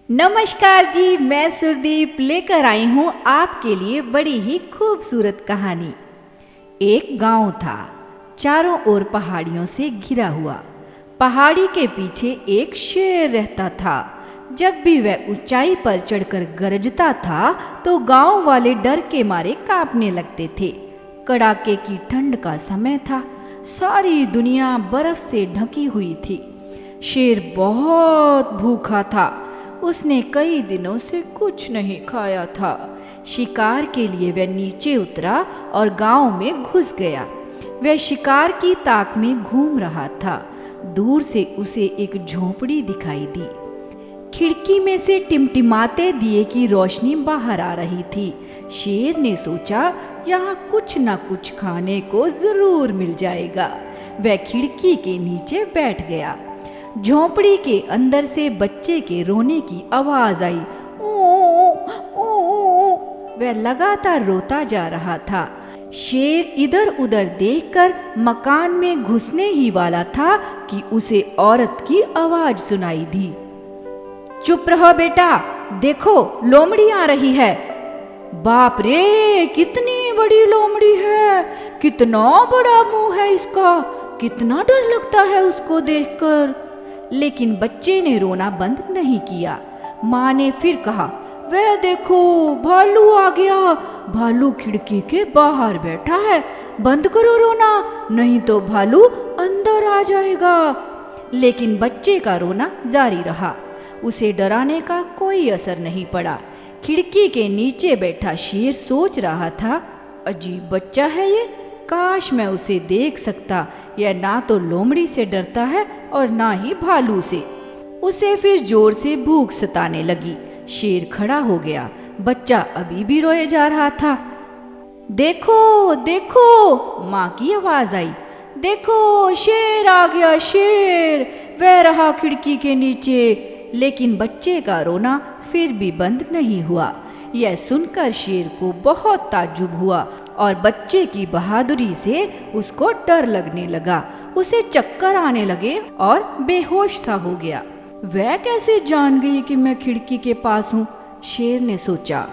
नमस्कार जी, मैं सुरदीप लेकर आई हूँ आपके लिए बड़ी ही खूबसूरत कहानी। एक गांव था, चारों ओर पहाड़ियों से घिरा हुआ। पहाड़ी के पीछे एक शेर रहता था। जब भी वह ऊंचाई पर चढ़कर गरजता था तो गांव वाले डर के मारे कांपने लगते थे। कड़ाके की ठंड का समय था, सारी दुनिया बर्फ से ढकी हुई थी। शेर बहुत भूखा था, उसने कई दिनों से कुछ नहीं खाया था। शिकार के लिए वह नीचे उतरा और गांव में घुस गया। वह शिकार की ताक में घूम रहा था। दूर से उसे एक झोंपड़ी दिखाई दी। खिड़की में से टिमटिमाते दिए की रोशनी बाहर आ रही थी। शेर ने सोचा, यहाँ कुछ न कुछ खाने को जरूर मिल जाएगा। वह खिड़की के नीचे बैठ गया। झोंपड़ी के अंदर से बच्चे के रोने की आवाज आई। वह लगातार रोता जा रहा था। शेर इधर उधर देखकर मकान में घुसने ही वाला था कि उसे औरत की आवाज सुनाई दी। चुप रहो बेटा, देखो लोमड़ी आ रही है। बाप रे, कितनी बड़ी लोमड़ी है, कितना बड़ा मुंह है इसका, कितना डर लगता है उसको देखकर। लेकिन बच्चे ने रोना बंद नहीं किया। माँ ने फिर कहा, वह देखो भालू आ गया, भालू खिड़की के बाहर बैठा है, बंद करो रोना, नहीं तो भालू अंदर आ जाएगा। लेकिन बच्चे का रोना जारी रहा। उसे डराने का कोई असर नहीं पड़ा। खिड़की के नीचे बैठा शेर सोच रहा था, अजीब बच्चा है ये, काश मैं उसे देख सकता। यह ना तो लोमड़ी से डरता है और ना ही भालू से। उसे फिर जोर से भूख सताने लगी। शेर खड़ा हो गया। बच्चा अभी भी रोए जा रहा था। देखो देखो, माँ की आवाज आई। देखो शेर आ गया, शेर। वह रहा खिड़की के नीचे। लेकिन बच्चे का रोना फिर भी बंद नहीं हुआ। यह सुनकर शेर को बहुत ताज्जुब हुआ और बच्चे की बहादुरी से उसको डर लगने लगा। उसे चक्कर आने लगे और बेहोश सा हो गया। वह कैसे जान गई कि मैं खिड़की के पास हूँ, शेर ने सोचा।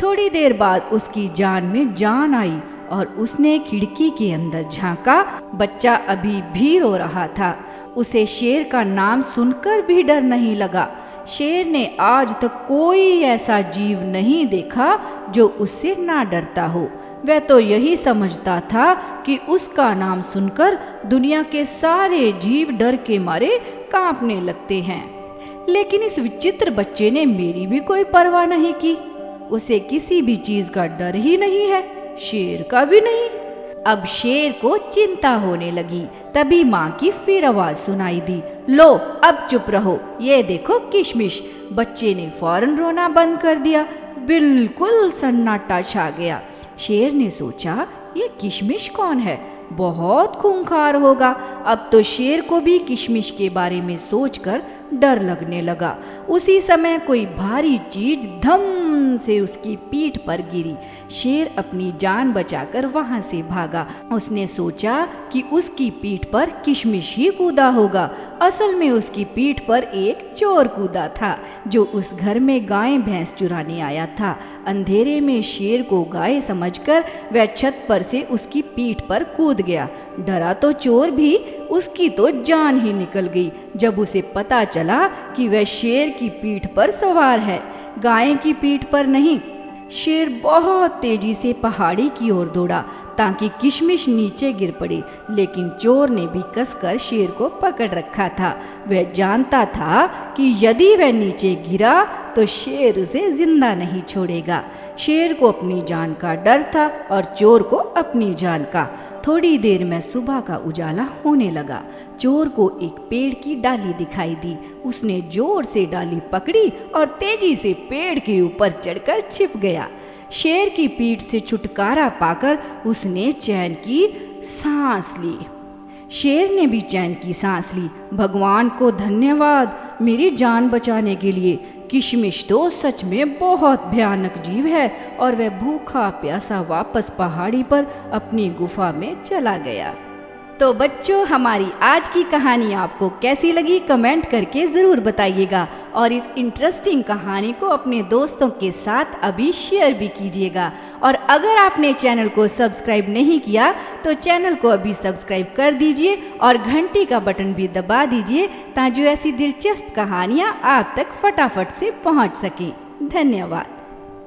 थोड़ी देर बाद उसकी जान में जान आई और उसने खिड़की के अंदर झांका। बच्चा अभी भी रो रहा था। उसे शेर का नाम सुनकर भी डर नहीं लगा। शेर ने आज तक कोई ऐसा जीव नहीं देखा जो उससे ना डरता हो। वह तो यही समझता था कि उसका नाम सुनकर दुनिया के सारे जीव डर के मारे कांपने लगते हैं। लेकिन इस विचित्र बच्चे ने मेरी भी कोई परवाह नहीं की। उसे किसी भी चीज का डर ही नहीं है, शेर का भी नहीं। अब शेर को चिंता होने लगी। तभी माँ की फिर आवाज सुनाई दी, लो अब चुप रहो, ये देखो किशमिश। बच्चे ने फौरन रोना बंद कर दिया। बिल्कुल सन्नाटा छा गया। शेर ने सोचा, ये किशमिश कौन है, बहुत खूंखार होगा। अब तो शेर को भी किशमिश के बारे में सोचकर डर लगने लगा। उसी समय कोई भारी चीज धम से उसकी पीठ पर गिरी। शेर अपनी जान बचाकर वहां से भागा। उसने सोचा कि उसकी पीठ पर किशमिश ही कूदा होगा। असल में उसकी पीठ पर एक चोर कूदा था जो उस घर में गाय भैंस चुराने आया था। अंधेरे में शेर को गाय समझकर वह छत पर से उसकी पीठ पर कूद गया। डरा तो चोर भी, उसकी तो जान ही निकल गई जब उसे पता चला कि वह शेर की पीठ पर सवार है, गाय की पीठ पर नहीं। शेर बहुत तेजी से पहाड़ी की ओर दौड़ा ताकि किशमिश नीचे गिर पड़े। लेकिन चोर ने भी कसकर शेर को पकड़ रखा था। वह जानता था कि यदि वह नीचे गिरा तो शेर उसे जिंदा नहीं छोड़ेगा। शेर को अपनी जान का डर था और चोर को अपनी जान का। थोड़ी देर में सुबह का उजाला होने लगा। चोर को एक पेड़ की डाली दिखाई दी। उसने जोर से डाली पकड़ी और तेजी से पेड़ के ऊपर चढ़कर छिप गया। शेर की पीठ से छुटकारा पाकर उसने चैन की सांस ली। शेर ने भी चैन की सांस ली। भगवान को धन्यवाद मेरी जान बचाने के लिए। किशमिश तो सच में बहुत भयानक जीव है। और वह भूखा प्यासा वापस पहाड़ी पर अपनी गुफा में चला गया। तो बच्चों, हमारी आज की कहानी आपको कैसी लगी कमेंट करके ज़रूर बताइएगा और इस इंटरेस्टिंग कहानी को अपने दोस्तों के साथ अभी शेयर भी कीजिएगा। और अगर आपने चैनल को सब्सक्राइब नहीं किया तो चैनल को अभी सब्सक्राइब कर दीजिए और घंटी का बटन भी दबा दीजिए ताकि ऐसी दिलचस्प कहानियाँ आप तक फटाफट से पहुँच सकें। धन्यवाद।